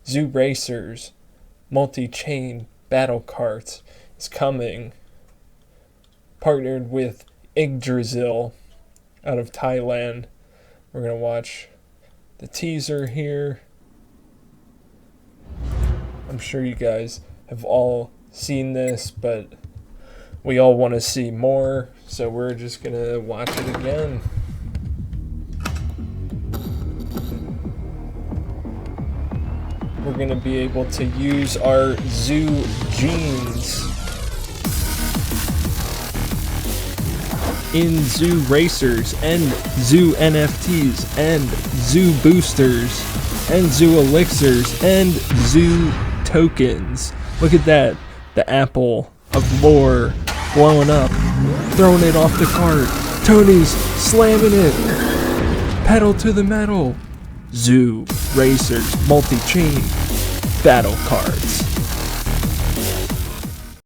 ZooRacers multi-chain battle carts is coming. Partnered with Yggdrasil out of Thailand. We're going to watch the teaser here. I'm sure you guys have all seen this, but we all want to see more, so we're just going to watch it again. We're going to be able to use our ZooGames in ZooRacers and Zoo NFTs and Zoo Boosters and Zoo Elixirs and Zoo Tokens. Look at that. The apple of lore blowing up. Throwing it off the cart. Tony's slamming it. Pedal to the metal. ZooRacers multi-chain battle cards.